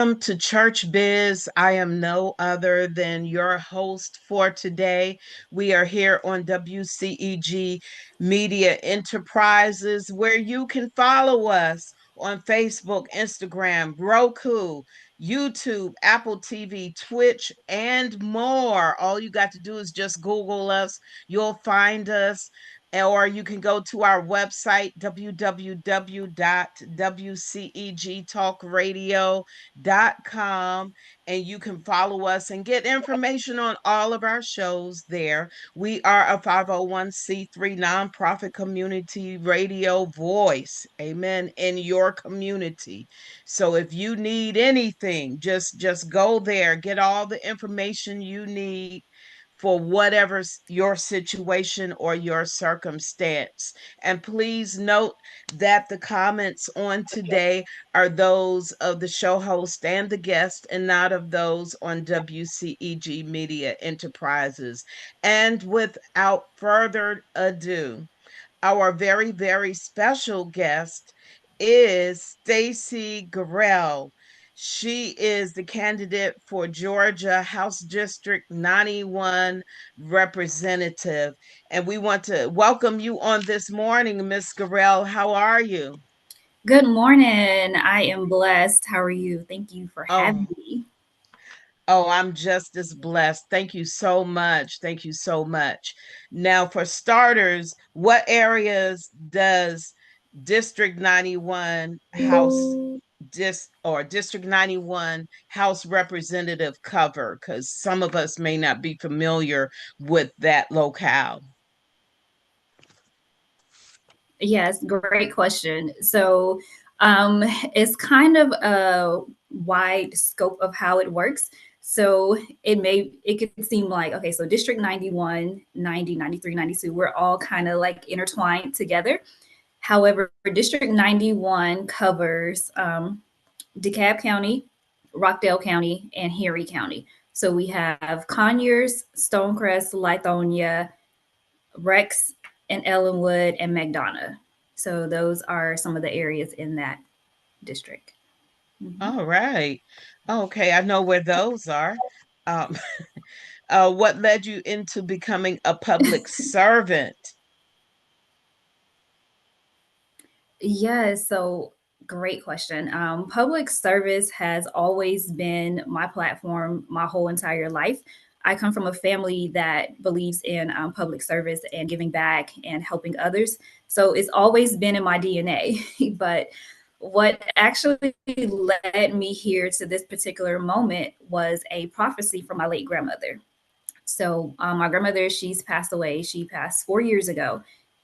Welcome to Church Biz. I am no other than your host for today. We are here on WCEG Media Enterprises, where you can follow us on Facebook, Instagram, Roku, YouTube, Apple TV, Twitch, and more. All you got to do is just Google us. You'll find us. Or you can go to our website, www.wcegtalkradio.com, and you can follow us and get information on all of our shows there. We are a 501c3 nonprofit community radio voice, amen, in your community. So if you need anything, just go there, get all the information you need for whatever's your situation or your circumstance. And please note that the comments on today are those of the show host and the guest, and not of those on WCEG Media Enterprises. And without further ado, our very, very special guest is Stacey Garel. She is the candidate for Georgia House District 91 representative. And we want to welcome you on this morning, Miss Garel. How are you? Good morning. I am blessed. How are you? Thank you for having Oh, me. oh, I'm just as blessed. Thank you so much. Thank you so much. Now, for starters, what areas does District 91 House District 91 House Representative cover? Because some of us may not be familiar with that locale. Yes, great question. Um, it's kind of a wide scope of how it works. So it could seem like, okay, so District 91, 90, 93, 92, we're all kind of like intertwined together. However, District 91 covers DeKalb County, Rockdale County, and Henry County. So we have Conyers, Stonecrest, Lithonia, Rex, and Ellenwood, and McDonough. So those are some of the areas in that district. Mhm. All right. Okay, I know where those are. Um, what led you into becoming a public servant? Yes, so great question. Public service has always been my platform my whole entire life. I come from a family that believes in public service and giving back and helping others. So it's always been in my DNA. But what actually led me here to this particular moment was a prophecy from my late grandmother. So my grandmother, she's passed away. She passed 4 years ago,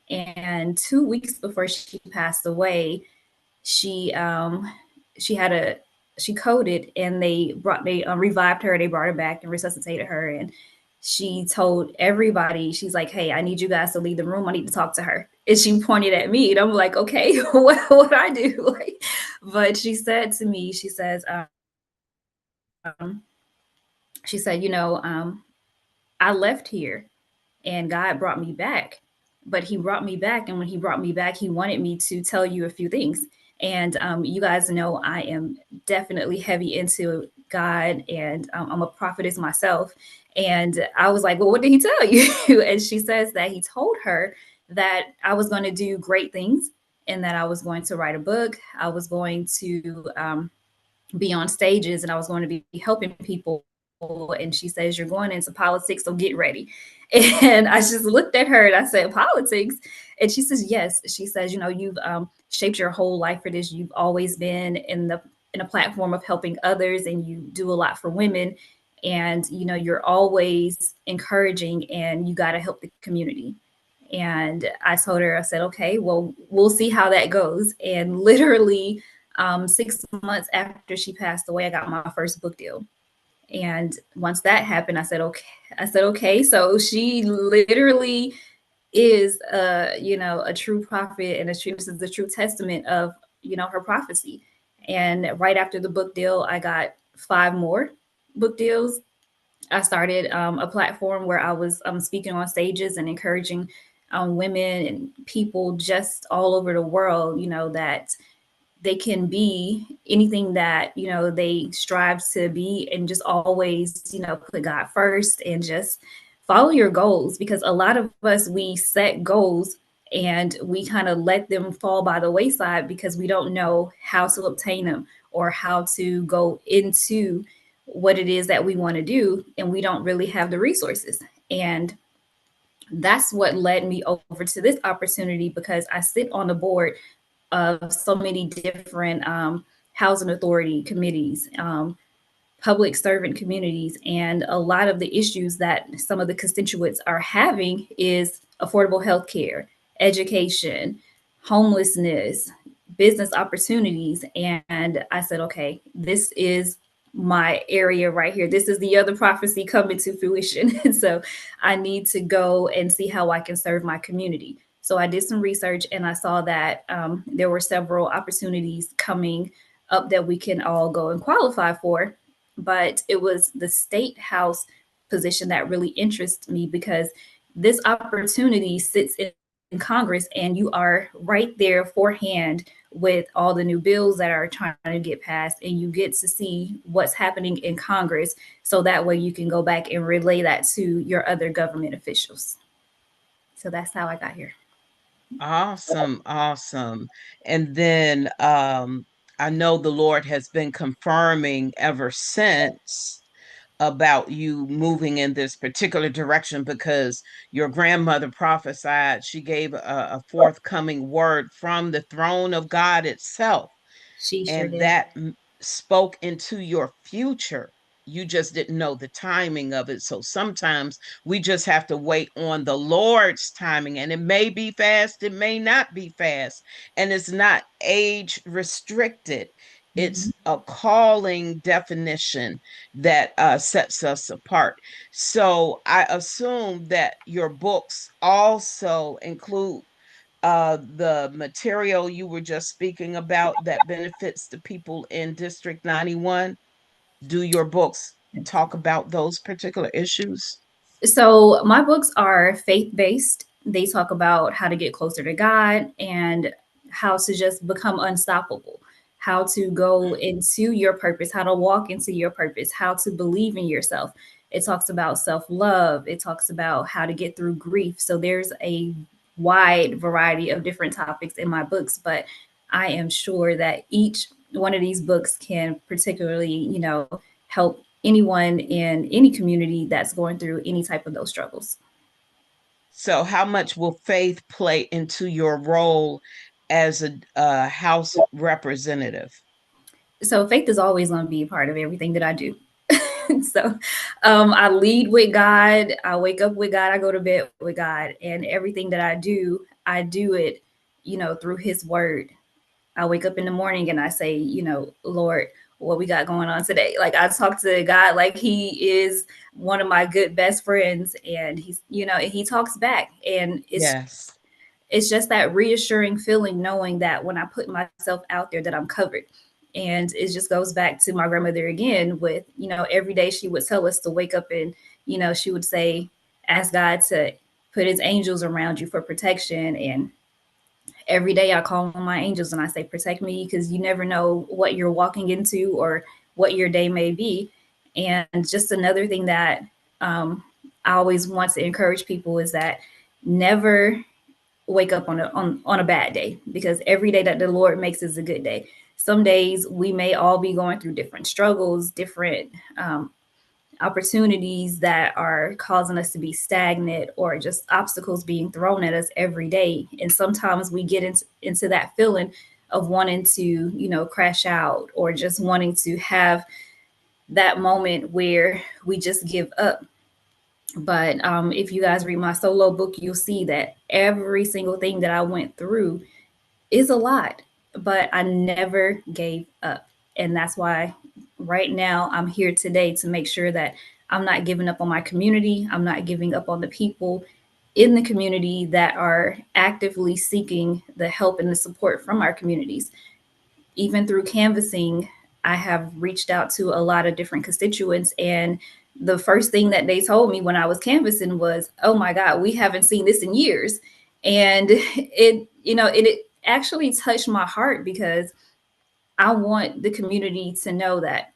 and 2 weeks before she passed away, she she had a she coded, and they revived her. They brought her back and resuscitated her, and she told everybody, she's like, "Hey, I need you guys to leave the room. I need to talk to her." And she pointed at me, and I'm like, "Okay, what I do?" Like, but she said to me, she said, I left here and God brought me back. But he brought me back. And when he brought me back, he wanted me to tell you a few things. And you guys know I am definitely heavy into God, and I'm a prophetess myself. And I was like, "Well, what did he tell you?" And she says that he told her that I was going to do great things, and that I was going to write a book. I was going to be on stages, and I was going to be helping people. And she says, "You're going into politics, so get ready." And I just looked at her and I said, "Politics?" And she says, "Yes." She says, "You've shaped your whole life for this. You've always been in a platform of helping others, and you do a lot for women. And you're always encouraging, and you got to help the community." And I told her, I said, "Okay, well, we'll see how that goes." And literally 6 months after she passed away, I got my first book deal. And once that happened, I said, "Okay." I said, "Okay." So she literally is, a true prophet, and this is the true testament of, her prophecy. And right after the book deal, I got five more book deals. I started a platform where I was speaking on stages and encouraging women and people just all over the world, that they can be anything that, they strive to be, and just always, put God first and just follow your goals, because a lot of us, we set goals and we kind of let them fall by the wayside because we don't know how to obtain them, or how to go into what it is that we want to do, and we don't really have the resources. And that's what led me over to this opportunity, because I sit on the board of so many different housing authority committees, public servant communities, and a lot of the issues that some of the constituents are having is affordable health care, education, homelessness, business opportunities. And I said, okay, this is my area right here. This is the other prophecy coming to fruition. And so I need to go and see how I can serve my community. So I did some research, and I saw that there were several opportunities coming up that we can all go and qualify for. But it was the state house position that really interests me, because this opportunity sits in Congress, and you are right there forehand with all the new bills that are trying to get passed, and you get to see what's happening in Congress, so that way you can go back and relay that to your other government officials. So that's how I got here. Awesome, awesome. And then I know the Lord has been confirming ever since about you moving in this particular direction, because your grandmother prophesied, she gave a forthcoming word from the throne of God itself, She sure and did. that spoke into your future. You just didn't know the timing of it. So sometimes we just have to wait on the Lord's timing, and it may be fast, it may not be fast, and it's not age restricted. Mm-hmm. It's a calling definition that sets us apart. So I assume that your books also include the material you were just speaking about that benefits the people in District 91? Do your books talk about those particular issues? So my books are faith based. They talk about how to get closer to God, and how to just become unstoppable, how to go into your purpose, how to walk into your purpose, how to believe in yourself. It talks about self love. It talks about how to get through grief. So there's a wide variety of different topics in my books, but I am sure that each one of these books can particularly, help anyone in any community that's going through any type of those struggles. So, how much will faith play into your role as a House representative? So faith is always going to be a part of everything that I do. So I lead with God. I wake up with God. I go to bed with God, and everything that I do it, through His Word. I wake up in the morning and I say, Lord, what we got going on today? Like, I talk to God like He is one of my good best friends, and He's, and He talks back, and Yes. it's just that reassuring feeling, knowing that when I put myself out there, that I'm covered. And it just goes back to my grandmother again with, every day she would tell us to wake up, and, she would say, ask God to put His angels around you for protection. And every day I call on my angels and I say, protect me, because you never know what you're walking into or what your day may be. And just another thing that I always want to encourage people is that never wake up on a bad day, because every day that the Lord makes is a good day. Some days we may all be going through different struggles, different opportunities that are causing us to be stagnant, or just obstacles being thrown at us every day. And sometimes we get into that feeling of wanting to, crash out, or just wanting to have that moment where we just give up. But if you guys read my solo book, you'll see that every single thing that I went through is a lot, but I never gave up. And that's why right now I'm here today, to make sure that I'm not giving up on my community. I'm not giving up on the people in the community that are actively seeking the help and the support from our communities. Even through canvassing, I have reached out to a lot of different constituents. And the first thing that they told me when I was canvassing was, oh my God, we haven't seen this in years. And it actually touched my heart, because I want the community to know that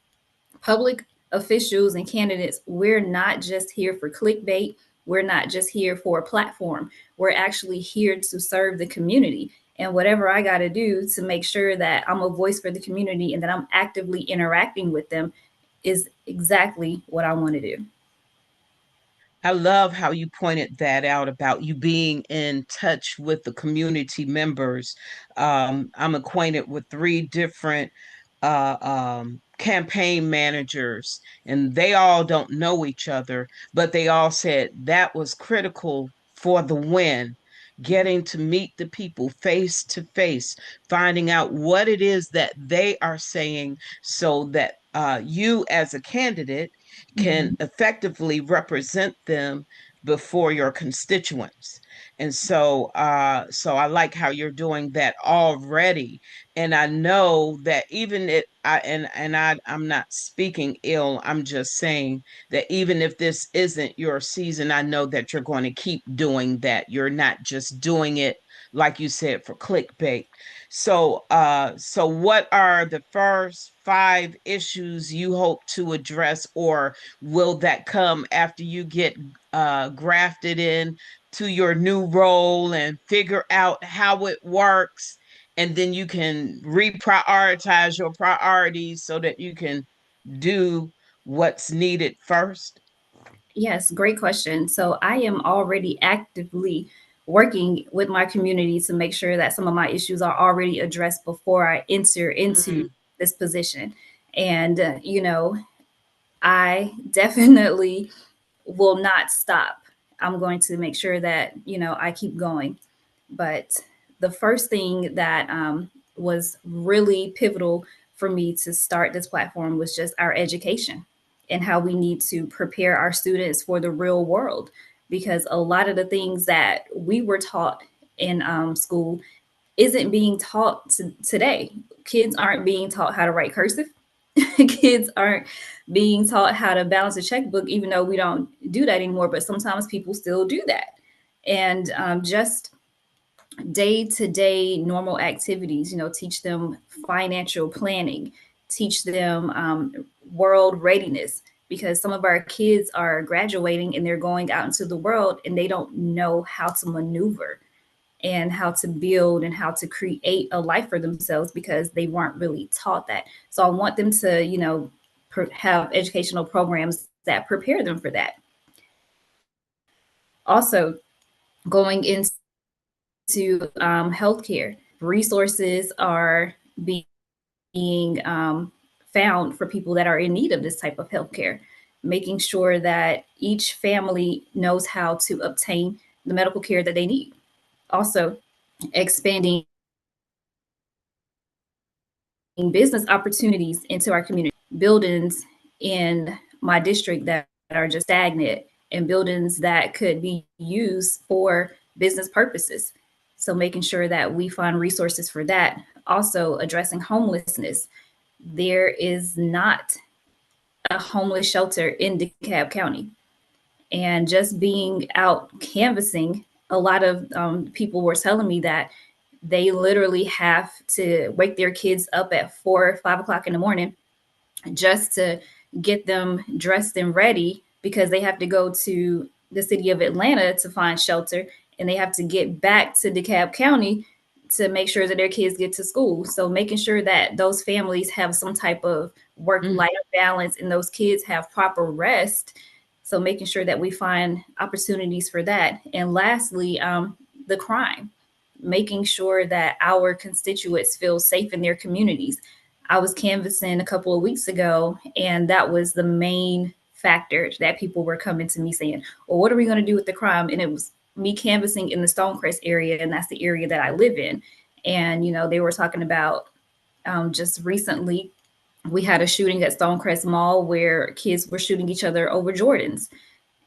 public officials and candidates, we're not just here for clickbait. We're not just here for a platform. We're actually here to serve the community. And whatever I got to do to make sure that I'm a voice for the community and that I'm actively interacting with them is exactly what I want to do. I love how you pointed that out about you being in touch with the community members. I'm acquainted with three different campaign managers, and they all don't know each other, but they all said that was critical for the win. Getting to meet the people face to face, finding out what it is that they are saying so that you, as a candidate, can Mhm. effectively represent them before your constituents. And so I like how you're doing that already. And I know that even it I and I'm not speaking ill, I'm just saying that even if this isn't your season, I know that you're going to keep doing that. You're not just doing it, like you said, for clickbait. So what are the first five issues you hope to address, or will that come after you get grafted in to your new role and figure out how it works, and then you can reprioritize your priorities so that you can do what's needed first? Yes, great question. So I am already actively working with my community to make sure that some of my issues are already addressed before I enter into Mm, this position. And, I definitely will not stop. I'm going to make sure that, I keep going. But the first thing that was really pivotal for me to start this platform was just our education and how we need to prepare our students for the real world. Because a lot of the things that we were taught in school isn't being taught today. Kids aren't being taught how to write cursive. Kids aren't being taught how to balance a checkbook, even though we don't do that anymore. But sometimes people still do that. And just day to day normal activities, teach them financial planning, teach them world readiness, because some of our kids are graduating and they're going out into the world and they don't know how to maneuver and how to build and how to create a life for themselves because they weren't really taught that. So I want them to, have educational programs that prepare them for that. Also, going into healthcare, resources are being found for people that are in need of this type of healthcare, making sure that each family knows how to obtain the medical care that they need. Also, expanding business opportunities into our community, buildings in my district that are just stagnant, and buildings that could be used for business purposes. So, making sure that we find resources for that. Also, addressing homelessness. There is not a homeless shelter in DeKalb County. And just being out canvassing, a lot of people were telling me that they literally have to wake their kids up at 4 or 5 o'clock in the morning just to get them dressed and ready because they have to go to the city of Atlanta to find shelter, and they have to get back to DeKalb County to make sure that their kids get to school. So making sure that those families have some type of work mm, life balance and those kids have proper rest. So making sure that we find opportunities for that. And lastly, the crime, making sure that our constituents feel safe in their communities. I was canvassing a couple of weeks ago, and that was the main factor that people were coming to me saying, well, what are we going to do with the crime? And it was me canvassing in the Stonecrest area, and that's the area that I live in. And, they were talking about just recently, we had a shooting at Stonecrest Mall where kids were shooting each other over Jordans,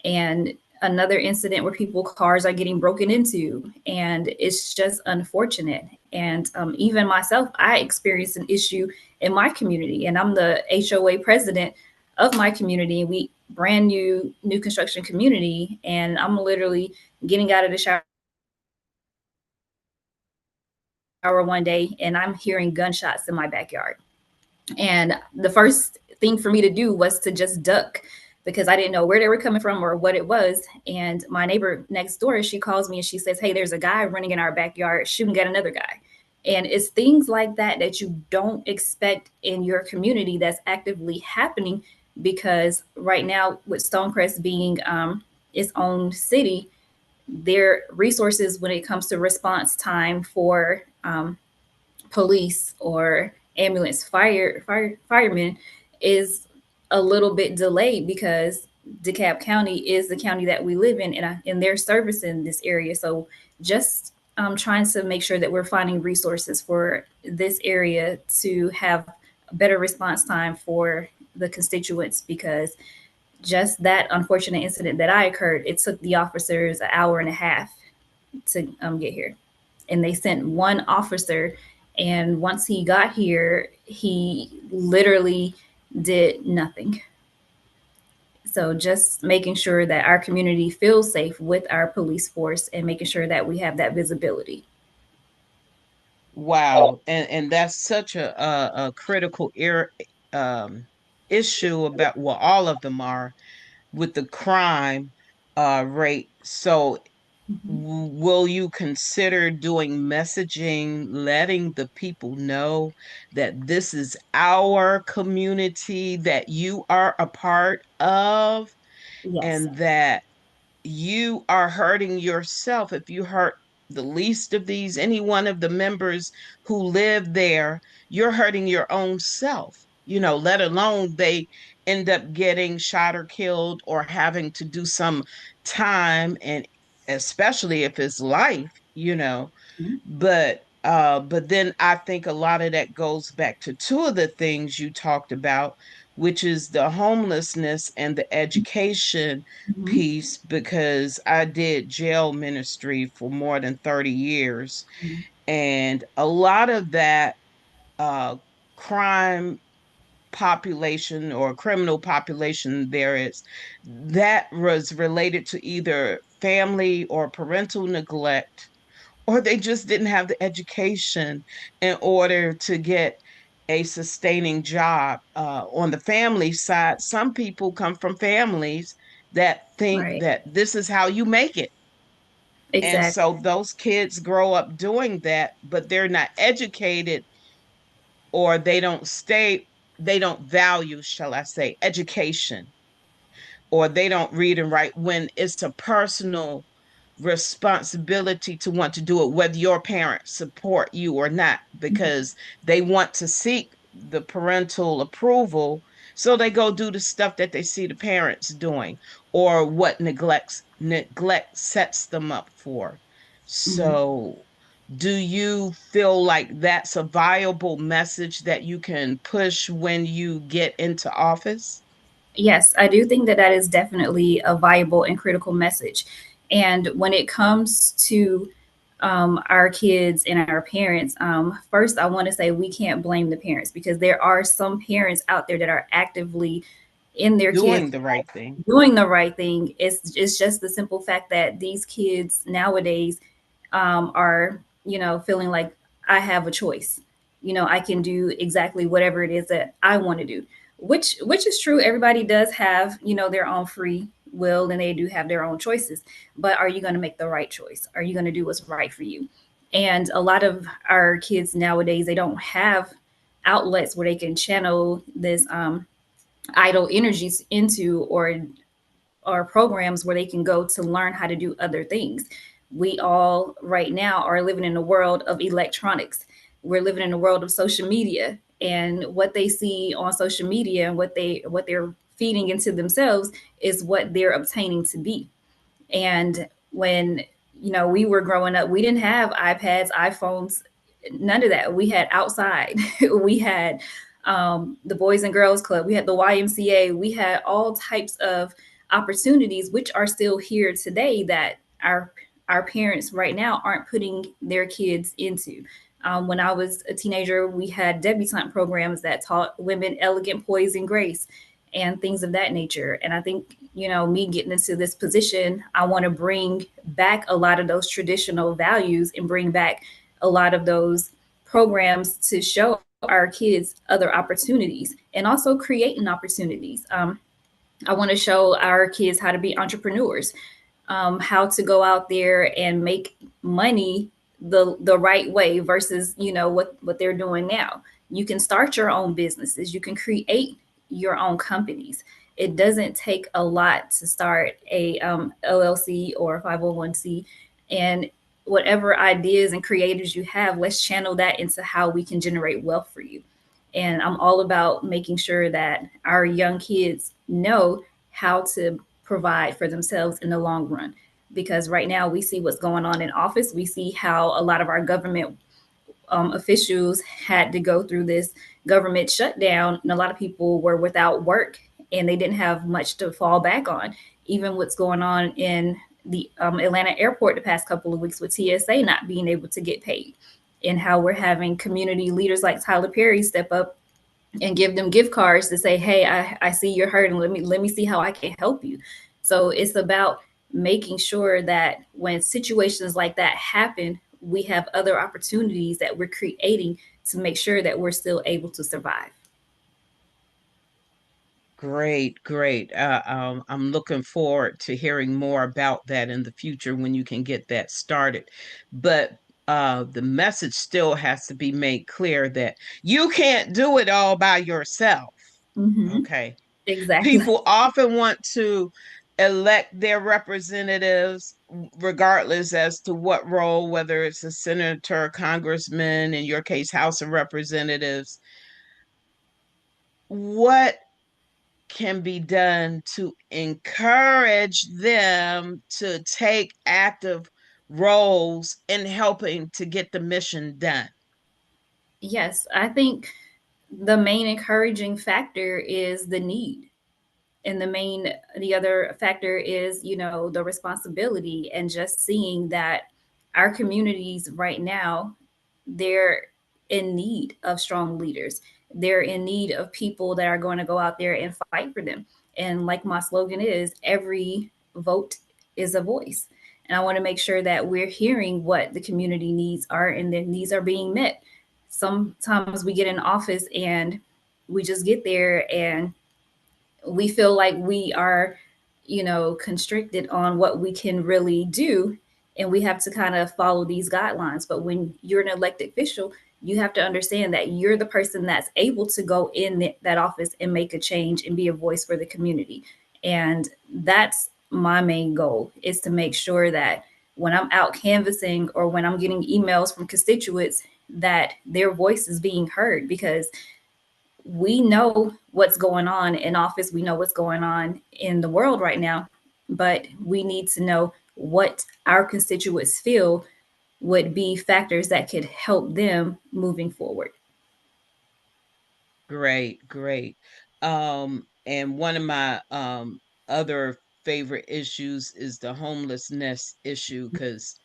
and another incident where people cars are getting broken into, and it's just unfortunate. And even myself, I experienced an issue in my community, and I'm the HOA president of my community. We brand new construction community, and I'm literally getting out of the shower one day and I'm hearing gunshots in my backyard. And the first thing for me to do was to just duck because I didn't know where they were coming from or what it was. And my neighbor next door, she calls me and she says, "Hey, there's a guy running in our backyard shooting at another guy." And it's things like that that you don't expect in your community that's actively happening, because right now, with Stonecrest being its own city, their resources when it comes to response time for police or ambulance firemen is a little bit delayed because DeKalb County is the county that we live in, and they're servicing this area. So just trying to make sure that we're finding resources for this area to have better response time for the constituents, because just that unfortunate incident that I occurred, it took the officers an hour and a half to get here, and they sent one officer. And once he got here, he literally did nothing. So just making sure that our community feels safe with our police force and making sure that we have that visibility. Wow, and that's such a critical um, issue about, well, all of them are, with the crime rate. So Mhm. will you consider doing messaging, letting the people know that this is our community that you are a part of, Yes. and that you are hurting yourself if you hurt the least of these, any one of the members who live there? You're hurting your own self, let alone they end up getting shot or killed or having to do some time, and especially if it's life, Mhm. but then I think a lot of that goes back to two of the things you talked about, which is the homelessness and the education Mhm. piece, because I did jail ministry for more than 30 years. Mhm. And a lot of that uh, crime population or criminal population there is, that was related to either family or parental neglect, or they just didn't have the education in order to get a sustaining job. On the family side, some people come from families that think Right. that this is how you make it. And Exactly. so those kids grow up doing that, but they're not educated, or they don't value, shall I say, education, or they don't read and write when it's a personal responsibility to want to do it, whether your parents support you or not, Mhm. because they want to seek the parental approval. So they go do the stuff that they see the parents doing, or what neglect sets them up for. Mhm. So do you feel like that's a viable message that you can push when you get into office? Yes, I do think that that is definitely a viable and critical message. And when it comes to our kids and our parents, first, I want to say we can't blame the parents, because there are some parents out there that are actively in their kids' Doing the right thing. doing the right thing. It's just the simple fact that these kids nowadays are, feeling like I have a choice. I can do exactly whatever it is that I want to do, which is true. Everybody does have, their own free will, and they do have their own choices. But are you going to make the right choice? Are you going to do what's right for you? And a lot of our kids nowadays, they don't have outlets where they can channel this idle energies into, or programs where they can go to learn how to do other things. We all right now are living in a world of electronics. We're living in a world of social media, and what they see on social media and what they're feeding into themselves is what they're obtaining to be. And when we were growing up, we didn't have iPads, iPhones, none of that. We had outside. We had the Boys and Girls Club. We had the YMCA. We had all types of opportunities, which are still here today, that our parents right now aren't putting their kids into. When I was a teenager, we had debutante programs that taught women elegant poise and grace and things of that nature. And I think, me getting into this position, I want to bring back a lot of those traditional values and bring back a lot of those programs to show our kids other opportunities and also creating opportunities. I want to show our kids how to be entrepreneurs, how to go out there and make money the right way versus what they're doing now. You can start your own businesses. You can create your own companies. It doesn't take a lot to start a LLC or 501c, and whatever ideas and creators you have, let's channel that into how we can generate wealth for you. And I'm all about making sure that our young kids know how to provide for themselves in the long run. Because right now we see what's going on in office. We see how a lot of our government officials had to go through this government shutdown, and a lot of people were without work and they didn't have much to fall back on. Even what's going on in the Atlanta airport the past couple of weeks with TSA not being able to get paid, and how we're having community leaders like Tyler Perry step up and give them gift cards to say, hey, I see you're hurting. Let me see how I can help you. So it's about making sure that when situations like that happen, we have other opportunities that we're creating to make sure that we're still able to survive. Great, great. I'm looking forward to hearing more about that in the future when you can get that started. But the message still has to be made clear that you can't do it all by yourself. Mm-hmm. Okay. Exactly. People often want to elect their representatives, regardless as to what role, whether it's a senator, congressman, in your case, House of Representatives. What can be done to encourage them to take active roles in helping to get the mission done? Yes, I think the main encouraging factor is the need. And the other factor is the responsibility, and just seeing that our communities right now, they're in need of strong leaders. They're in need of people that are going to go out there and fight for them. And like my slogan is, every vote is a voice. And I want to make sure that we're hearing what the community needs are and their needs are being met. Sometimes we get in office and we just get there and we feel like we are, constricted on what we can really do. And we have to kind of follow these guidelines. But when you're an elected official, you have to understand that you're the person that's able to go in that office and make a change and be a voice for the community. And that's my main goal, is to make sure that when I'm out canvassing or when I'm getting emails from constituents, that their voice is being heard. Because we know what's going on in office, we know what's going on in the world right now, but we need to know what our constituents feel would be factors that could help them moving forward. Great, great. And one of my other favorite issues is the homelessness issue, because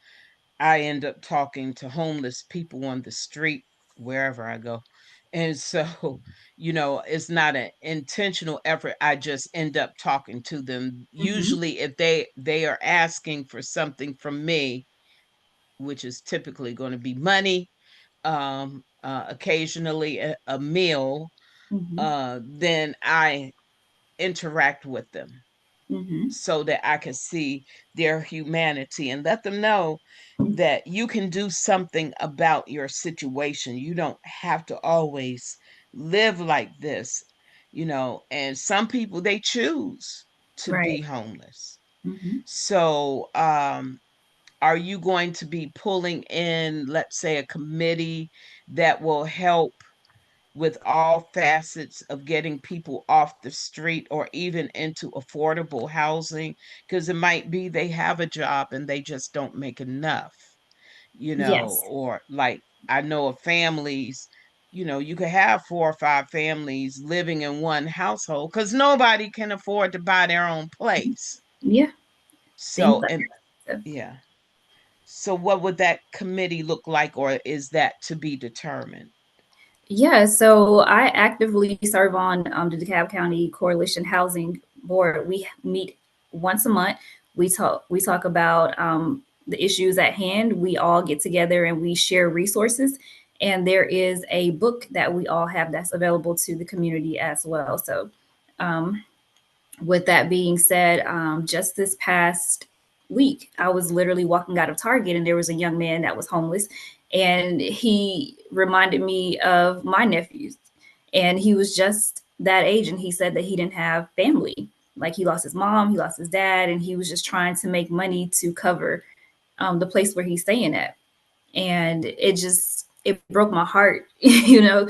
I end up talking to homeless people on the street wherever I go. And so, it's not an intentional effort. I just end up talking to them. Mm-hmm. Usually if they are asking for something from me, which is typically going to be money, occasionally a meal, Mm-hmm. then I interact with them Mm-hmm. so that I can see their humanity and let them know that you can do something about your situation. You don't have to always live like this, and some people, they choose to Right. be homeless. Mm-hmm. So, are you going to be pulling in, let's say, a committee that will help with all facets of getting people off the street or even into affordable housing? Because it might be they have a job and they just don't make enough, Yes. or like I know of families, you could have 4 or 5 families living in one household because nobody can afford to buy their own place. Yeah. Things So, like and that. yeah. So, what would that committee look like, or is that to be determined? Yeah, so I actively serve on the DeKalb County Coalition Housing Board. We meet once a month. We talk about the issues at hand. We all get together and we share resources. And there is a book that we all have that's available to the community as well. So, um, with that being said, just this past week, I was literally walking out of Target and there was a young man that was homeless. And he reminded me of my nephews. And he was just that age. And he said that he didn't have family. Like he lost his mom, he lost his dad, and he was just trying to make money to cover the place where he's staying at. And it broke my heart, you know.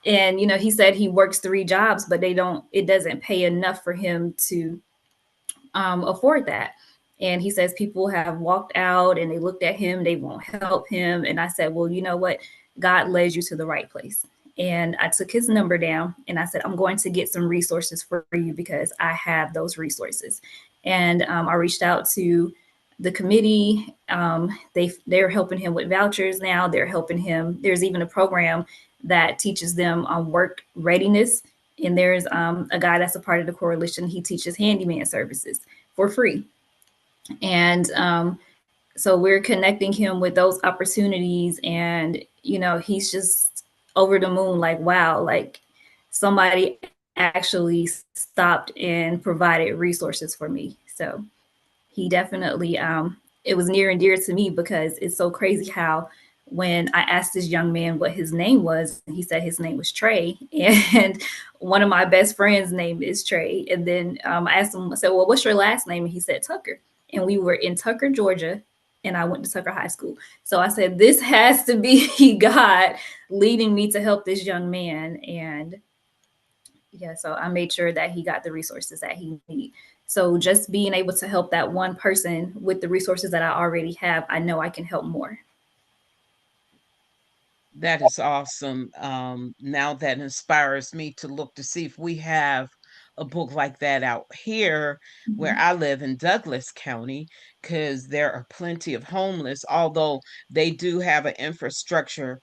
And he said he works 3 jobs, but it doesn't pay enough for him to afford that. And he says people have walked out and they looked at him, they won't help him. And I said, well, you know what? God led you to the right place. And I took his number down and I said, I'm going to get some resources for you because I have those resources. And I reached out to the committee. They're helping him with vouchers now. They're helping him. There's even a program that teaches them on work readiness. And there's a guy that's a part of the coalition. He teaches handyman services for free. And so we're connecting him with those opportunities. And, he's just over the moon like, wow, like somebody actually stopped and provided resources for me. So he definitely it was near and dear to me because it's so crazy how when I asked this young man what his name was, he said his name was Trey, and one of my best friends' name is Trey. And then I asked him, I said, "Well, what's your last name?" And he said Tucker. And we were in Tucker, Georgia, and I went to Tucker High School. So I said, "This has to be God leading me to help this young man." And yeah, so I made sure that he got the resources that he need. So just being able to help that one person with the resources that I already have, I know I can help more. That is awesome. Now that inspires me to look to see if we have a book like that out here where Mhm. I live in Douglas County, because there are plenty of homeless, although they do have an infrastructure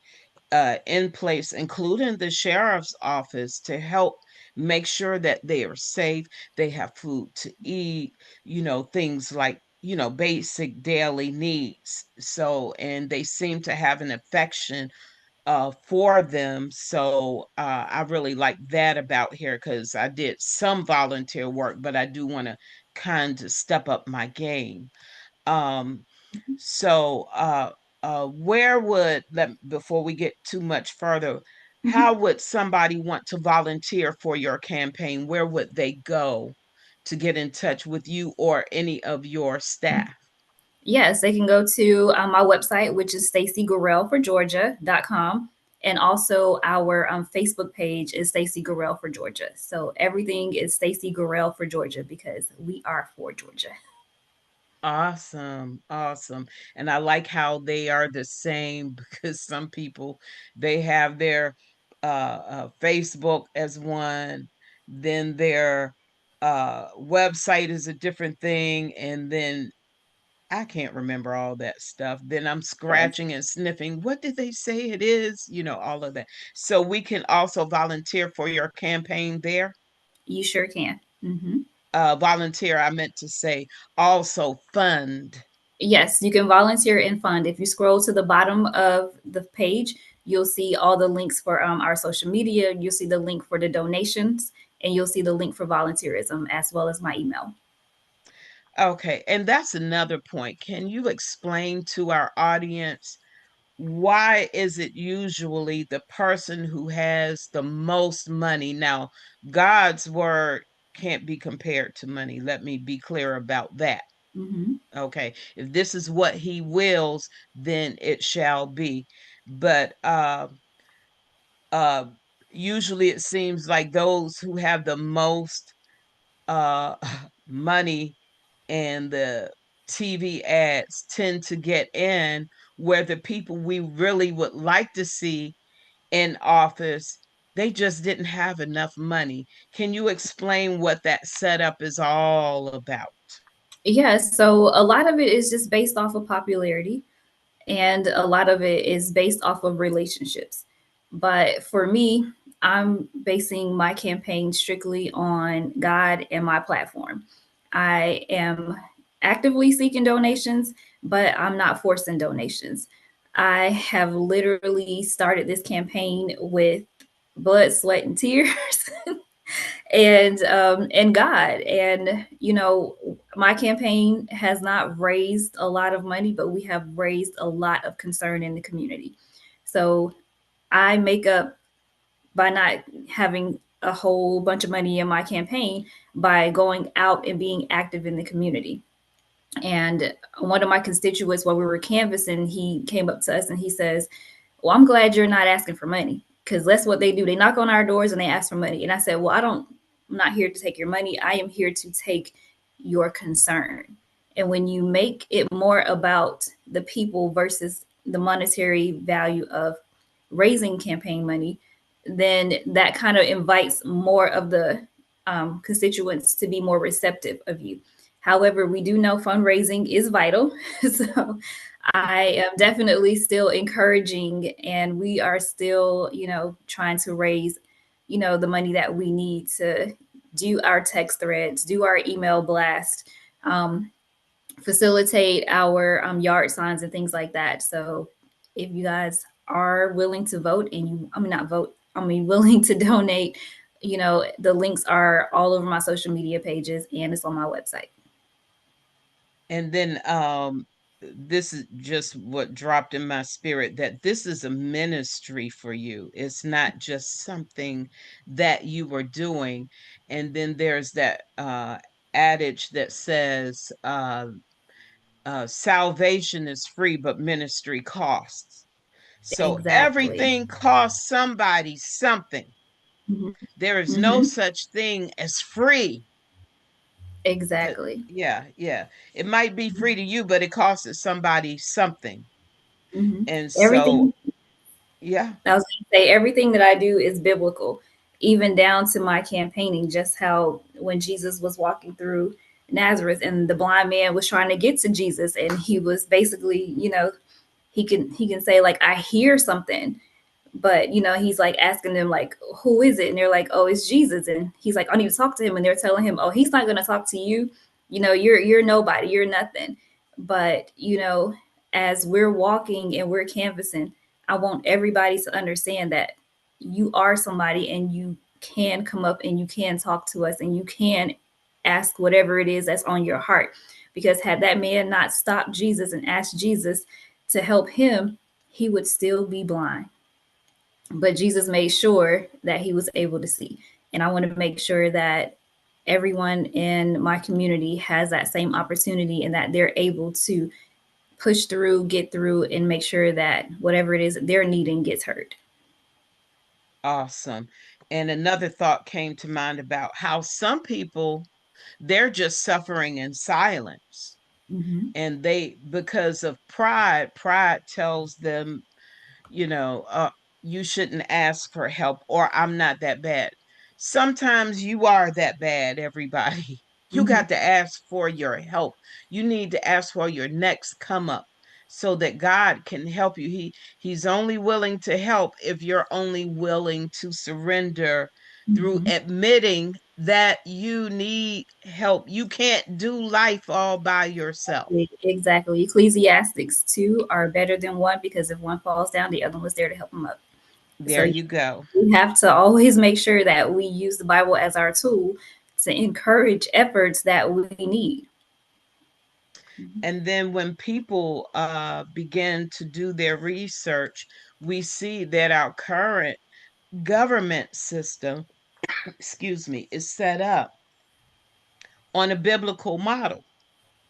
in place, including the sheriff's office, to help make sure that they are safe, they have food to eat, things like, basic daily needs. So, and they seem to have an affection for them. So I really like that about here because I did some volunteer work, but I do want to kind of step up my game. Um, so, where would let before we get too much further, how Mhm. would somebody want to volunteer for your campaign? Where would they go to get in touch with you or any of your staff? Yes, they can go to my website, which is staceygarelforgeorgia.com. And also our Facebook page is Stacey Garel for Georgia. So everything is Stacey Garel for Georgia because we are for Georgia. Awesome, awesome. And I like how they are the same because some people they have their Facebook as one, then their website is a different thing, and then I can't remember all that stuff. Then I'm Yes, scratching and sniffing. What did they say it is? All of that. So we can also volunteer for your campaign there. you sure can. Hmm. Volunteer, I meant to say also fund. Yes, you can volunteer and fund. If you scroll to the bottom of the page, you'll see all the links for our social media. You'll see the link for the donations, and you'll see the link for volunteerism as well as my email. Okay, and that's another point. Can you explain to our audience why is it usually the person who has the most money? Now, God's word can't be compared to money. Let me be clear about that. Hmm. Okay, if this is what he wills, then it shall be. But uh usually it seems like those who have the most uh money and the TV ads tend to get in, where the people we really would like to see in office, they just didn't have enough money. Can you explain what that setup is all about? Yeah, so a lot of it is just based off of popularity, and a lot of it is based off of relationships. But for me, I'm basing my campaign strictly on God and my platform. I am actively seeking donations, but I'm not forcing donations. I have literally started this campaign with blood, sweat, and tears. And God. And my campaign has not raised a lot of money, but we have raised a lot of concern in the community. So I make up by not having a whole bunch of money in my campaign by going out and being active in the community. And one of my constituents, while we were canvassing, he came up to us and he says, "Well, I'm glad you're not asking for money, because that's what they do. They knock on our doors and they ask for money." And I said, "Well, I'm not here to take your money. I am here to take your concern." And when you make it more about the people versus the monetary value of raising campaign money, then that kind of invites more of the constituents to be more receptive of you. However, we do know fundraising is vital. So I am definitely still encouraging, and we are still, trying to raise, the money that we need to do our text threads, do our email blast, um, facilitate our yard signs and things like that. So if you guys are willing to vote, and I mean, not vote, I mean, willing to donate, the links are all over my social media pages and it's on my website. And then this is just what dropped in my spirit, that this is a ministry for you. It's not just something that you were doing. And then there's that adage that says salvation is free, but ministry costs. So Exactly. everything costs somebody something. Hmm. There is no Hmm. such thing as free. Exactly. Yeah, yeah. It might be free to you, but it costs somebody something. Hmm. And so, Everything yeah, I was going to say, everything that I do is biblical, even down to my campaigning. Just how when Jesus was walking through Nazareth and the blind man was trying to get to Jesus, and he was basically, he can say like, "I hear something," but he's like asking them like, "Who is it?" And they're like, "Oh, it's Jesus." And he's like, "I need to talk to him." And they're telling him, "Oh, he's not going to talk to you. You're nobody. You're nothing." But as we're walking and we're canvassing, I want everybody to understand that you are somebody, and you can come up and you can talk to us, and you can ask whatever it is that's on your heart. Because had that man not stopped Jesus and asked Jesus to help him, he would still be blind. But Jesus made sure that he was able to see. And I want to make sure that everyone in my community has that same opportunity, and that they're able to push through, get through, and make sure that whatever it is they're needing gets heard. awesome. And another thought came to mind about how some people, they're just suffering in silence. Mm-hmm. And they, because of pride tells them, you know, you shouldn't ask for help, or I'm not that bad. Sometimes you are that bad, everybody. You Mm-hmm. got to ask for your help. You need to ask for your next come up so that God can help you. He's only willing to help if you're only willing to surrender through Mm-hmm. admitting that you need help. You can't do life all by yourself. Exactly. Ecclesiastics, two are better than one, because if one falls down, the other one's there to help them up. There So you go. we have to always make sure that we use the Bible as our tool to encourage efforts that we need. And then when people begin to do their research, we see that our current government system, excuse me, is set up on a biblical model,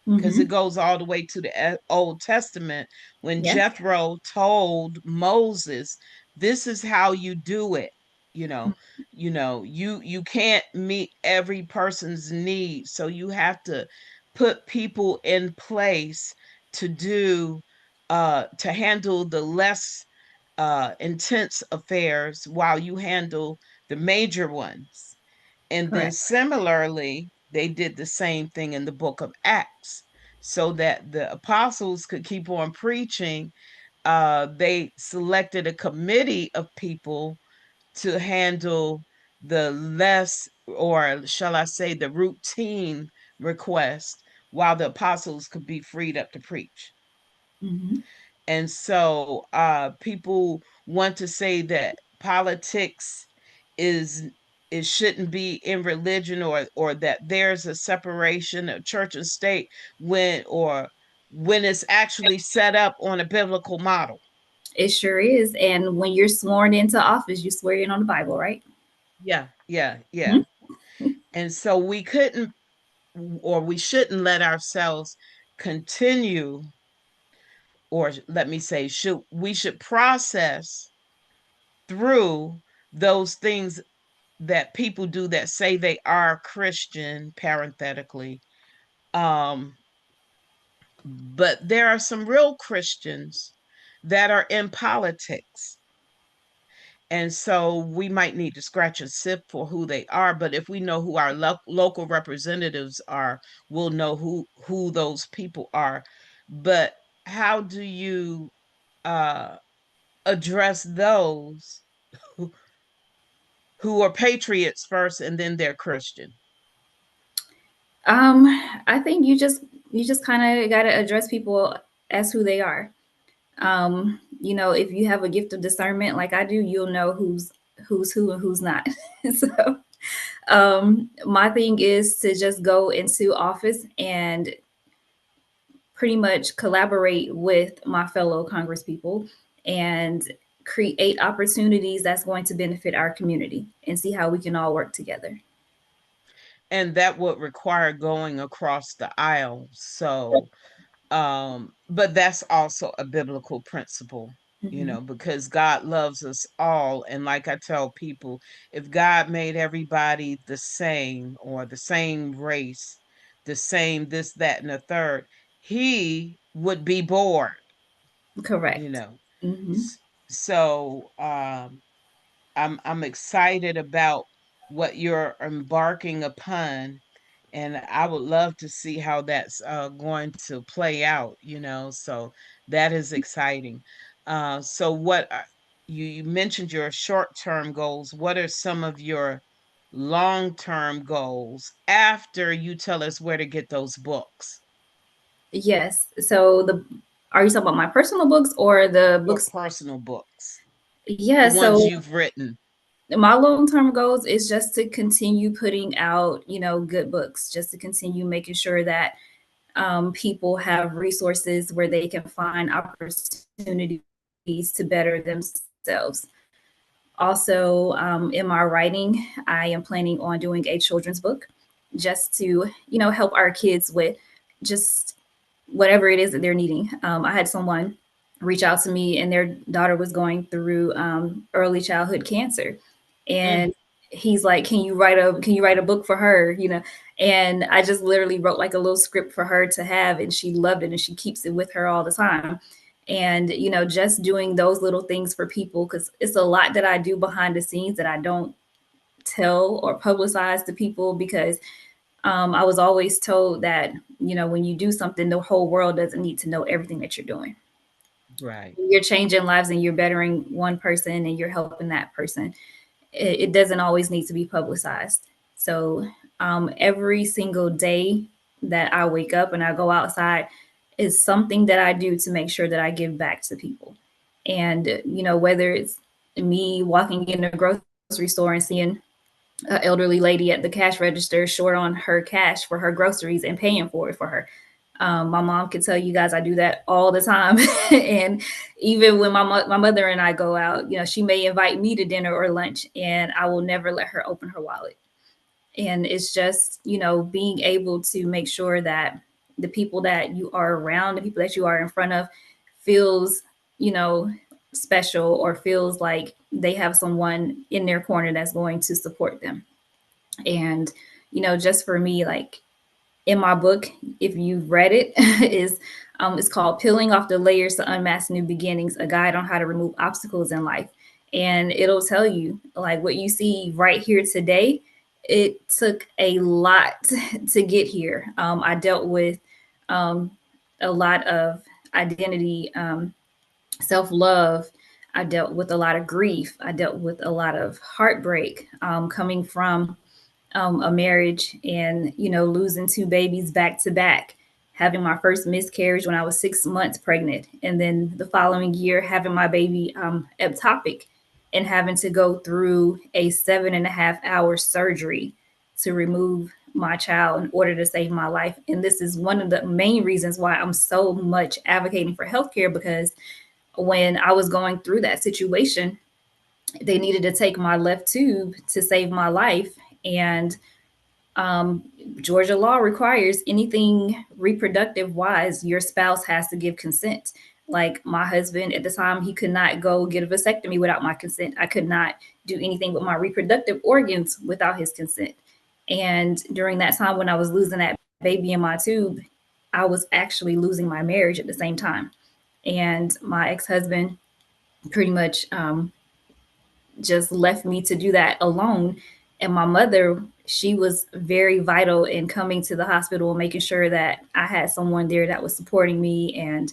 because Mm-hmm. it goes all the way to the Old Testament when Yes. Jethro told Moses, "This is how you do it." You know, you can't meet every person's needs, so you have to put people in place to do to handle the less intense affairs while you handle the major ones. And then Correct. similarly, they did the same thing in the book of Acts so that the apostles could keep on preaching. They selected a committee of people to handle the less, or shall I say, the routine request, while the apostles could be freed up to preach. Mm-hmm. And so people want to say that politics is it shouldn't be in religion, or that there's a separation of church and state when it's actually set up on a biblical model. It sure is. And when you're sworn into office, you swear in on the Bible, right? Yeah, yeah, yeah. Mhm. And so we couldn't, or we shouldn't let ourselves continue, or let me say, should process through those things that people do that say they are Christian, parenthetically. Um, but there are some real Christians that are in politics. And so we might need to scratch and sip for who they are. But if we know who our local representatives are, we'll know who those people are. But how do you uh, address those who, who are patriots first and then they're Christian? Um, I think you just kind of got to address people as who they are. If you have a gift of discernment like I do, you'll know who's who and who's not. So, my thing is to just go into office and pretty much collaborate with my fellow congresspeople and create opportunities that's going to benefit our community and see how we can all work together. And that would require going across the aisle. So but that's also a biblical principle, Hmm. because God loves us all. And like I tell people, if God made everybody the same, or the same race, the same this, that, and the third, he would be bored, you Correct. know. Hmm. S- so I'm excited about what you're embarking upon, and I would love to see how that's going to play out. So that is exciting. So you mentioned your short-term goals. What are some of your long-term goals after you tell us where to get those books? Yes. So are you talking about my personal books or the Your books? personal books, Yeah. the ones So you've written. my long-term goals is just to continue putting out, good books, just to continue making sure that people have resources where they can find opportunities to better themselves. Also, in my writing, I am planning on doing a children's book just to, help our kids with just whatever it is that they're needing. I had someone reach out to me and their daughter was going through early childhood cancer. Mm, And he's like, can you write a book for her? And I just literally wrote like a little script for her to have, and she loved it and she keeps it with her all the time. And just doing those little things for people, because it's a lot that I do behind the scenes that I don't tell or publicize to people, because I was always told that when you do something, the whole world doesn't need to know everything that you're doing. right. You're changing lives and you're bettering one person and you're helping that person. It doesn't always need to be publicized. So every single day that I wake up and I go outside is something that I do to make sure that I give back to people. And whether it's me walking in a grocery store and seeing an elderly lady at the cash register short on her cash for her groceries and paying for it for her. My mom could tell you guys I do that all the time. And even when my mother and I go out, she may invite me to dinner or lunch, and I will never let her open her wallet. And it's just, being able to make sure that the people that you are around, the people that you are in front of, feels, you know, special, or feels like they have someone in their corner that's going to support them. And, just for me, like in my book, if you've read it, is it's called Peeling Off the Layers to Unmask New Beginnings, a guide on how to remove obstacles in life. And it'll tell you like what you see right here today. It took a lot to get here. I dealt with um, a lot of identity, self love. I dealt with a lot of grief. I dealt with a lot of heartbreak, coming from a marriage and losing two babies back to back, having my first miscarriage when I was 6 months pregnant, and then the following year having my baby ectopic, and having to go through a 7.5 hour surgery to remove my child in order to save my life. And this is one of the main reasons why I'm so much advocating for healthcare, because when I was going through that situation, they needed to take my left tube to save my life. And um, Georgia law requires anything reproductive wise, your spouse has to give consent. Like my husband at the time, he could not go get a vasectomy without my consent. I could not do anything with my reproductive organs without his consent. And during that time when I was losing that baby in my tube, I was actually losing my marriage at the same time. And my ex husband pretty much just left me to do that alone. And my mother, she was very vital in coming to the hospital and making sure that I had someone there that was supporting me. And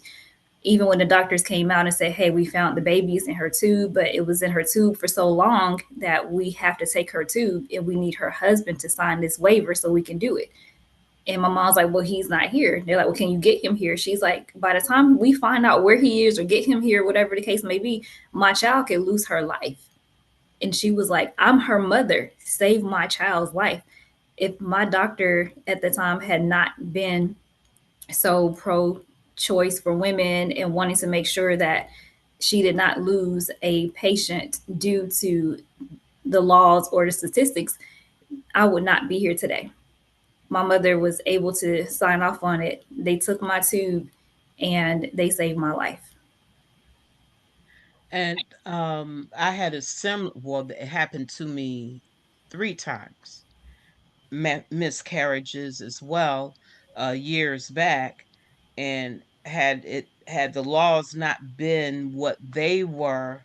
even when the doctors came out and said, hey, we found the baby's in her tube, but it was in her tube for so long that we have to take her tube and we need her husband to sign this waiver so we can do it. And my mom's like, well, he's not here. They're like, well, can you get him here? She's like, by the time we find out where he is or get him here, whatever the case may be, my child could lose her life. And she was like, I'm her mother, save my child's life. If my doctor at the time had not been so pro choice for women and wanting to make sure that she did not lose a patient due to the laws or the statistics, I would not be here today. My mother was able to sign off on it. They took my tube and they saved my life. And I had a well, it happened to me 3 times, miscarriages as well, years back. And had the laws not been what they were,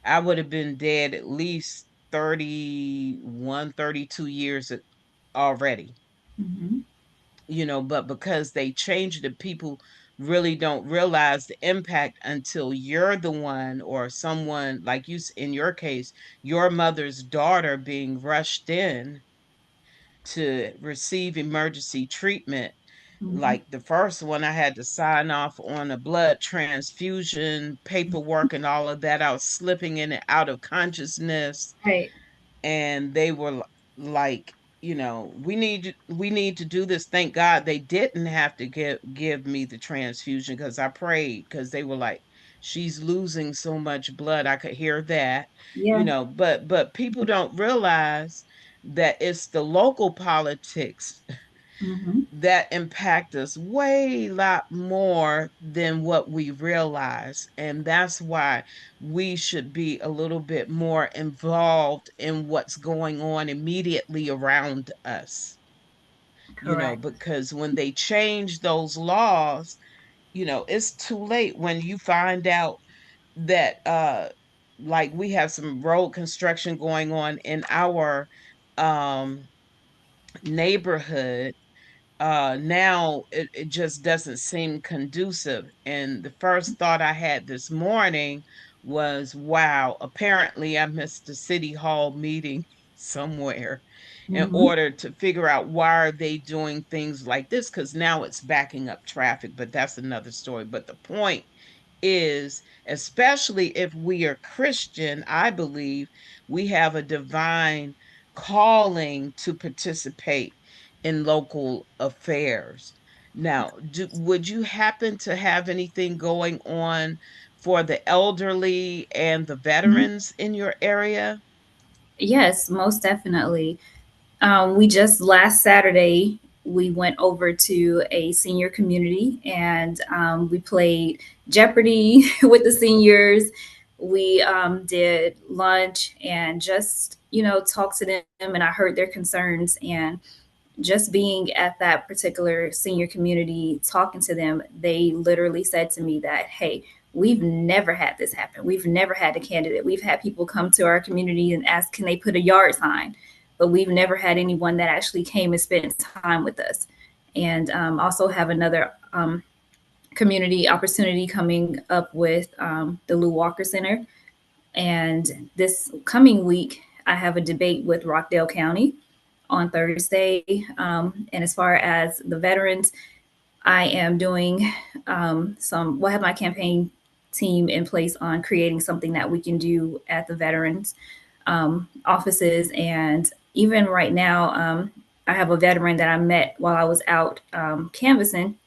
I would have been dead at least 31, 32 years already. Mm-hmm. But because they changed it, people really don't realize the impact until you're the one, or someone like you, in your case, your mother's daughter being rushed in to receive emergency treatment. Mm-hmm. Like the first one, I had to sign off on a blood transfusion paperwork and all of that. I was slipping in and out of consciousness, Right. and they were like, we need to do this. Thank God they didn't have to give me the transfusion, because I prayed, because they were like, she's losing so much blood. I could hear that. Yeah. But people don't realize that it's the local politics Mm-hmm. that impact us way lot more than what we realize. And that's why we should be a little bit more involved in what's going on immediately around us, Correct. because when they change those laws, it's too late when you find out that like we have some road construction going on in our um neighborhood. Now it just doesn't seem conducive. And the first thought I had this morning was, wow, apparently I missed a city hall meeting somewhere in Mm-hmm. order to figure out why are they doing things like this, because now it's backing up traffic. But that's another story. But the point is, especially if we are Christian, I believe we have a divine calling to participate in local affairs. Now, would you happen to have anything going on for the elderly and the Mm-hmm. veterans in your area? Yes, most definitely. We just last Saturday we went over to a senior community and we played Jeopardy with the seniors. We did lunch and just talked to them, and I heard their concerns. And just being at that particular senior community talking to them, they literally said to me that, hey, we've never had this happen. We've never had a candidate. We've had people come to our community and ask, can they put a yard sign? But we've never had anyone that actually came and spent time with us. And also have another community opportunity coming up with the Lou Walker Center. And this coming week, I have a debate with Rockdale County on Thursday. And as far as the veterans, I am doing we'll have my campaign team in place on creating something that we can do at the veterans offices. And even right now, I have a veteran that I met while I was out canvassing.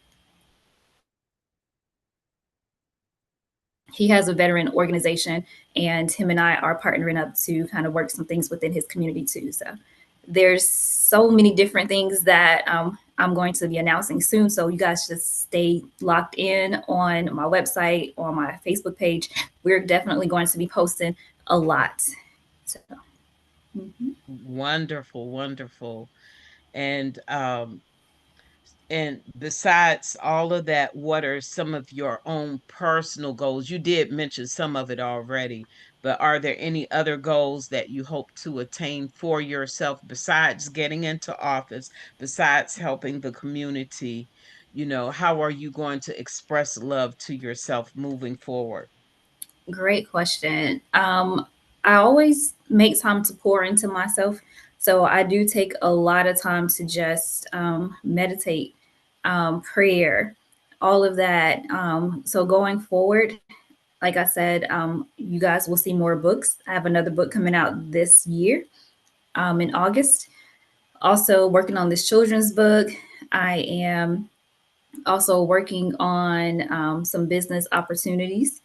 He has a veteran organization, and him and I are partnering up to kind of work some things within his community too. So there's so many different things that I'm going to be announcing soon. So you guys just stay locked in on my website, on my Facebook page. We're definitely going to be posting a lot. So, mhm. Wonderful, wonderful. And besides all of that, what are some of your own personal goals? You did mention some of it already, but are there any other goals that you hope to attain for yourself besides getting into office, besides helping the community? How are you going to express love to yourself moving forward? Great question. I always make time to pour into myself. So I do take a lot of time to just meditate, prayer, all of that. So going forward, like I said, you guys will see more books. I have another book coming out this year in August. Also, working on this children's book. I am also working on some business opportunities.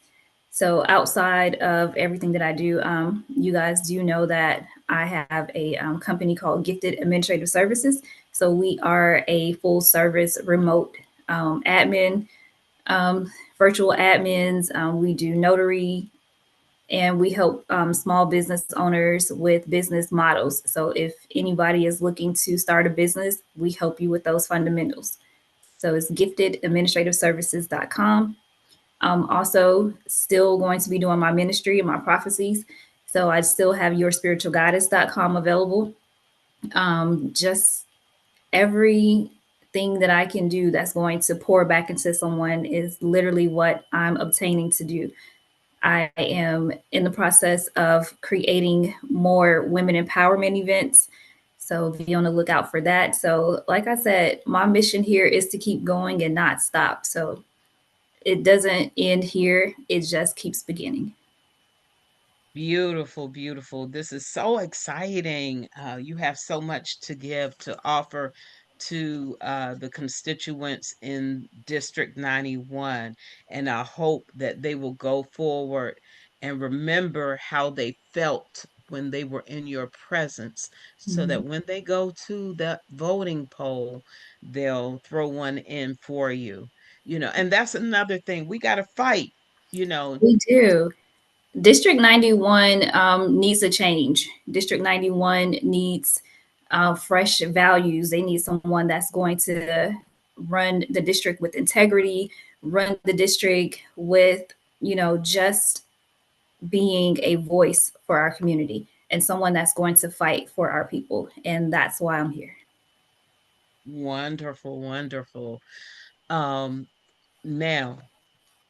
So outside of everything that I do, you guys do know that I have a company called Gifted Administrative Services. So we are a full service remote admin, um, virtual admins. We do notary, and we help small business owners with business models. So if anybody is looking to start a business, we help you with those fundamentals. So it's giftedadministrativeservices.com. Also, still going to be doing my ministry and my prophecies. So I still have yourspiritualguidance.com available. Just everything that I can do that's going to pour back into someone is literally what I'm obtaining to do. I am in the process of creating more women empowerment events. So be on the lookout for that. So, like I said, my mission here is to keep going and not stop. So it doesn't end here, it just keeps beginning. Beautiful, beautiful. This is so exciting. You have so much to give, to offer to the constituents in District 91. And I hope that they will go forward and remember how they felt when they were in your presence, so Mhm. that when they go to the voting poll, they'll throw one in for you. And that's another thing. We got to fight, you know, We do. District 91 needs a change. District 91 needs fresh values. They need someone that's going to run the district with integrity, run the district with, just being a voice for our community and someone that's going to fight for our people. And that's why I'm here. wonderful, wonderful. Um, Now,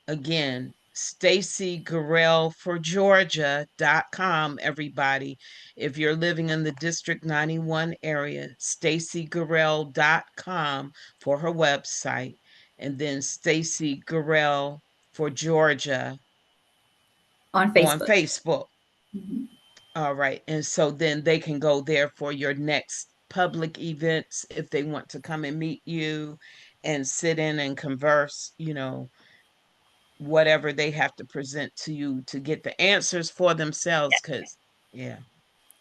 again, Stacey Garel for Georgia.com, everybody. If you're living in the District 91 area, StaceyGarel.com for her website, and then Stacey Garel for Georgia On on Facebook. Facebook. Mhm. All right. And so then they can go there for your next public events if they want to come and meet you and sit in and converse, whatever they have to present to you to get the answers for themselves. Because, yeah.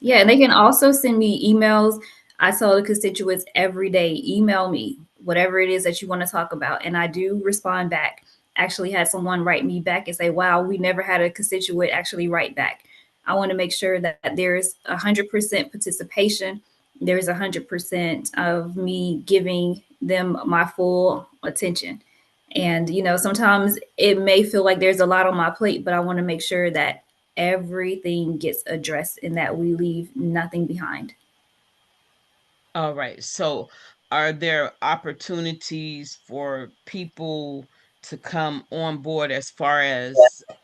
Yeah, and they can also send me emails. I tell the constituents every day, email me whatever it is that you want to talk about, and I do respond back. Actually, had someone write me back and say, "Wow, we never had a constituent actually write back." I want to make sure that there's 100% participation. There's 100% of me giving them my full attention. And sometimes it may feel like there's a lot on my plate, but I want to make sure that everything gets addressed and that we leave nothing behind. All right. So, are there opportunities for people to come on board as far as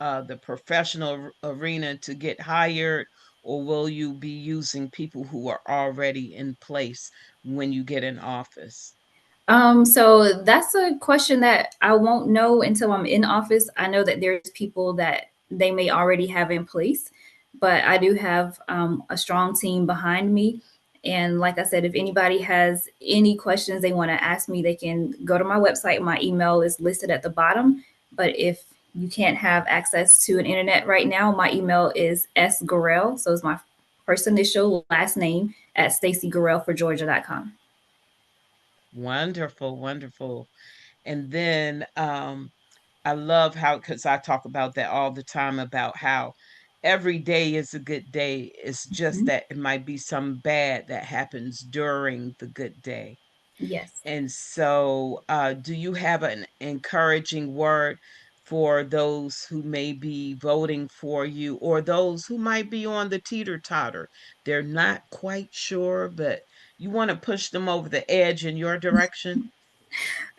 the professional arena to get hired, or will you be using people who are already in place when you get in office? So that's a question that I won't know until I'm in office. I know that there's people that they may already have in place, but I do have a strong team behind me. And like I said, if anybody has any questions they want to ask me, they can go to my website. My email is listed at the bottom. But if you can't have access to an internet right now, my email is sgarel. So it's my first initial, last name at staceygarelforgeorgia.com. Wonderful, wonderful. And then I love how, because I talk about that all the time, about how every day is a good day. It's just Mhm. that it might be some bad that happens during the good day. Yes. And so, do you have an encouraging word for those who may be voting for you, or those who might be on the teeter totter? They're not quite sure, but you want to push them over the edge in your direction?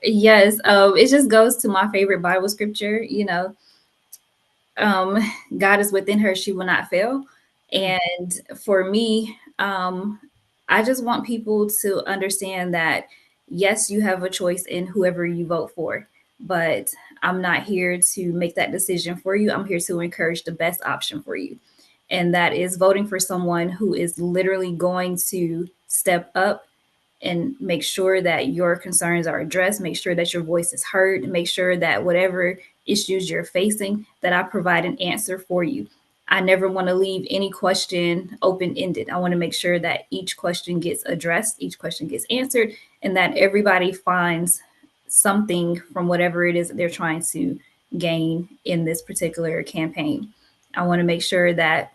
Yes, it just goes to my favorite Bible scripture. Um, God is within her; she will not fail. Mm. And for me, I just want people to understand that yes, you have a choice in whoever you vote for, but I'm not here to make that decision for you. I'm here to encourage the best option for you, and that is voting for someone who is literally going to step up and make sure that your concerns are addressed, make sure that your voice is heard, make sure that whatever issues you're facing, that I provide an answer for you. I never want to leave any question open ended. I want to make sure that each question gets addressed, each question gets answered, and that everybody finds something from whatever it is that they're trying to gain in this particular campaign. I want to make sure that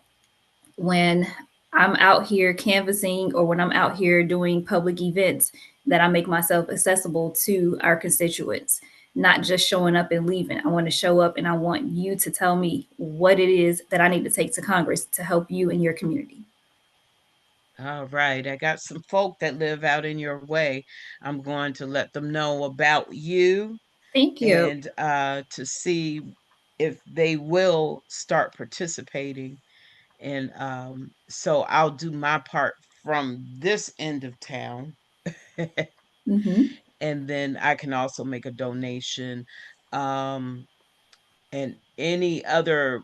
when I'm out here canvassing or when I'm out here doing public events, that I make myself accessible to our constituents, not just showing up and leaving. I want to show up and I want you to tell me what it is that I need to take to Congress to help you in your community. All right, I got some folk that live out in your way. I'm going to let them know about you, Thank you. and to see if they will start participating. And so I'll do my part from this end of town. Mm-hmm. And then I can also make a donation. Um, and any other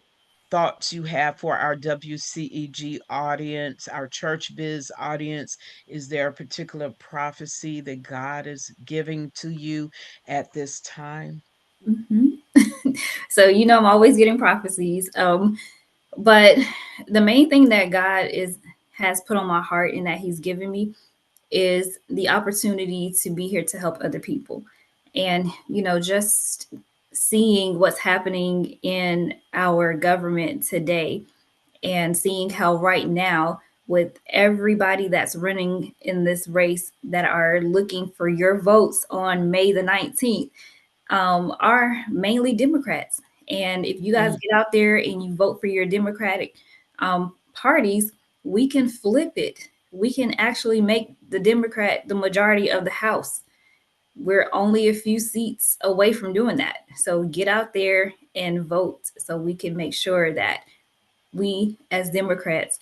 thoughts you have for our WCEG audience, our church biz audience? Is there a particular prophecy that God is giving to you at this time? Mm-hmm. So I'm always getting prophecies. But the main thing that God is has put on my heart and that He's given me is the opportunity to be here to help other people. And, just seeing what's happening in our government today and seeing how right now, with everybody that's running in this race that are looking for your votes on May the 19th, are mainly Democrats. And if you guys Mm. get out there and you vote for your Democratic parties, we can flip it. We can actually make the Democrat the majority of the House. We're only a few seats away from doing that. So get out there and vote so we can make sure that we, as Democrats,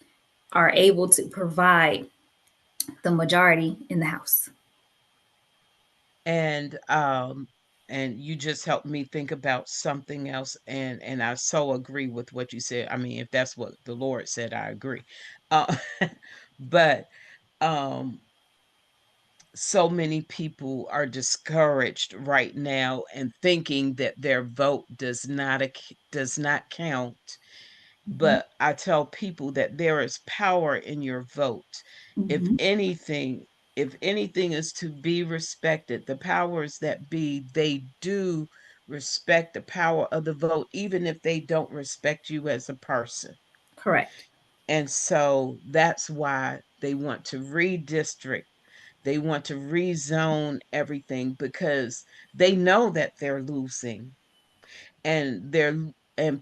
are able to provide the majority in the House. And and you just helped me think about something else, and I so agree with what you said. I mean, if that's what the Lord said, I agree. Uh, but um so many people are discouraged right now and thinking that their vote does not count. Mhm. But I tell people that there is power in your vote. If Mhm. anything, if anything is to be respected, the powers that be, they do respect the power of the vote, even if they don't respect you as a person. Correct. And so that's why they want to redistrict, they want to rezone everything, because they know that they're losing. And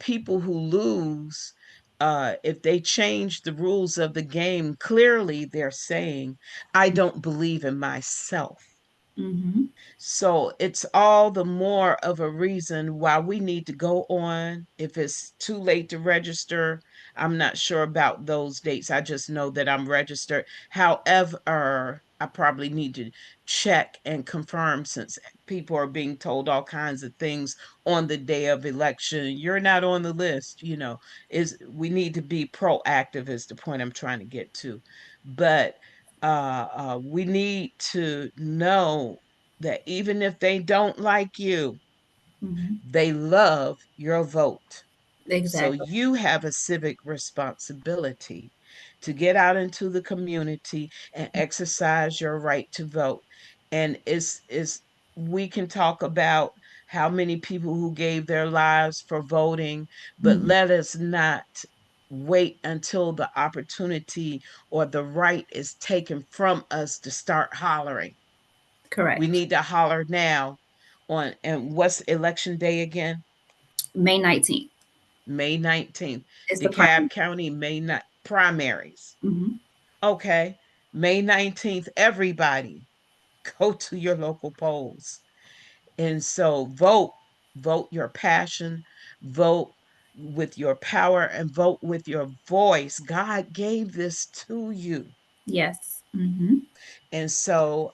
people who lose, if they change the rules of the game, clearly they're saying, I don't believe in myself. Mhm. So it's all the more of a reason why we need to go on. If it's too late to register, I'm not sure about those dates. I just know that I'm registered. However, I probably need to check and confirm, since people are being told all kinds of things on the day of election. You're not on the list, is we need to be proactive is the point I'm trying to get to. But we need to know that even if they don't like you, Hmm. they love your vote. So Exactly. you have a civic responsibility to get out into the community and exercise your right to vote. And it's we can talk about how many people who gave their lives for voting, but Hmm. let us not wait until the opportunity or the right is taken from us to start hollering. We Correct. need to holler now on, and what's election day again? May 19th May 19th. is the DeKalb primary. County May not primaries. Hmm. Okay. May 19th, everybody go to your local polls. And so vote your passion, vote with your power, and vote with your voice. God gave this to you. Yes. Hmm. And so,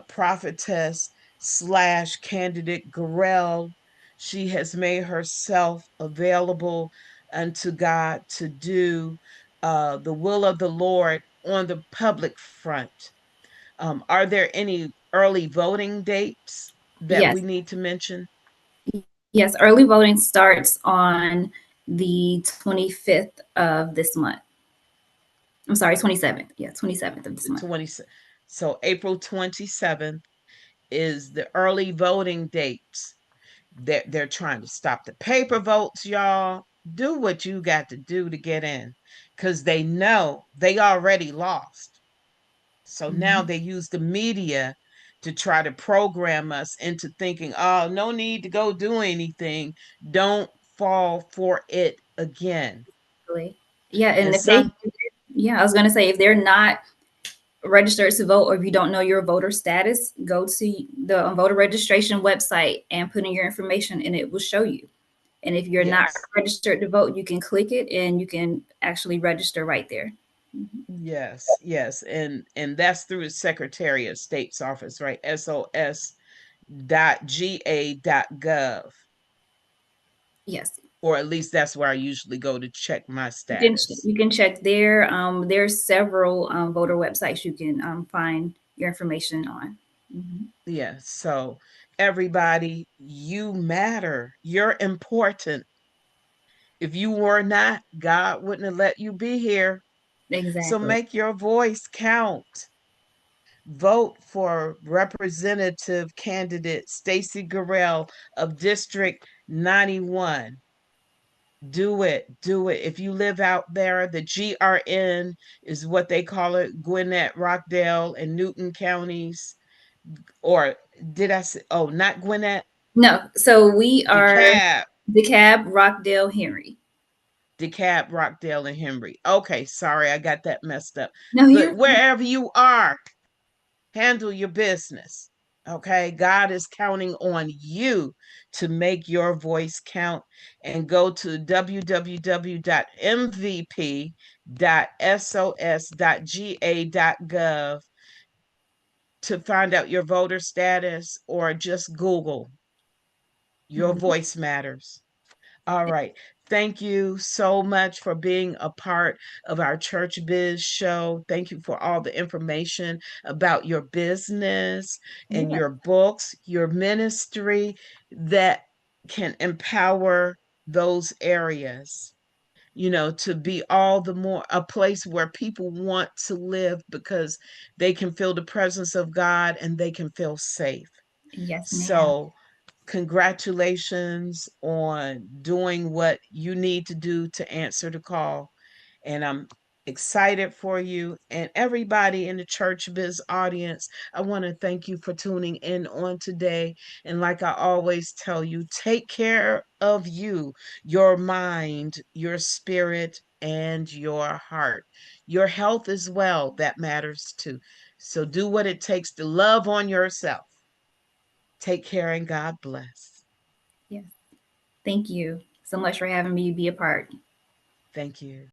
prophetess slash candidate Garel, she has made herself available unto God to do the will of the Lord on the public front. Are there any early voting dates that we Yes. need to mention? Yes. Early voting starts on the 25th of this month. I'm sorry, 27th. Yeah, 27th of this The month. 20, so April 27th is the early voting dates. They're trying to stop the paper votes, y'all. Do what you got to do to get in, because they know they already lost. So now Hmm. they use the media to try to program us into thinking, oh, no need to go do anything. Don't fall for it again. Yeah, and And if they, some, yeah, I was gonna say if they're not registered to vote, or if you don't know your voter status, go to the voter registration website and put in your information, and it will show you. And if you're not yes, registered to vote, you can click it and you can actually register right there. Mhm. yes, and that's through the Secretary of State's office, right? sos.ga.gov, Yes, or at least that's where I usually go to check my you can status. you can check there. There's several voter websites you can find your information on. Hmm. Yeah, so everybody, you matter. You're important. If you were not, God wouldn't have let you be here. So Exactly. make your voice count. Vote for Representative candidate Stacey Garel of District 91. Do it. Do it. If you live out there, the GRN is what they call it, Gwinnett, Rockdale, and Newton counties. Or did I say, oh, not Gwinnett, No, so we are DeKalb, DeKalb, Rockdale, Henry. DeKalb, Rockdale, and Henry. Okay, sorry, I got that messed up. No, But you're wherever you are, handle your business. Okay, God is counting on you to make your voice count, and go to www.mvp.sos.ga.gov to find out your voter status, or just Google Your mhm. Voice Matters. All right. Thank you so much for being a part of our Church Biz show. Thank you for all the information about your business and Yeah. your books, your ministry that can empower those areas, to be all the more a place where people want to live, because they can feel the presence of God and they can feel safe. Yes, ma'am. So, congratulations on doing what you need to do to answer the call. And I'm excited for you and everybody in the Church Biz audience. I want to thank you for tuning in on today. And like I always tell you, take care of you, your mind, your spirit, and your heart. Your health as well, that matters too. So do what it takes to love on yourself. Take care and God bless. Yes. Thank you so much for having me be a part. Thank you.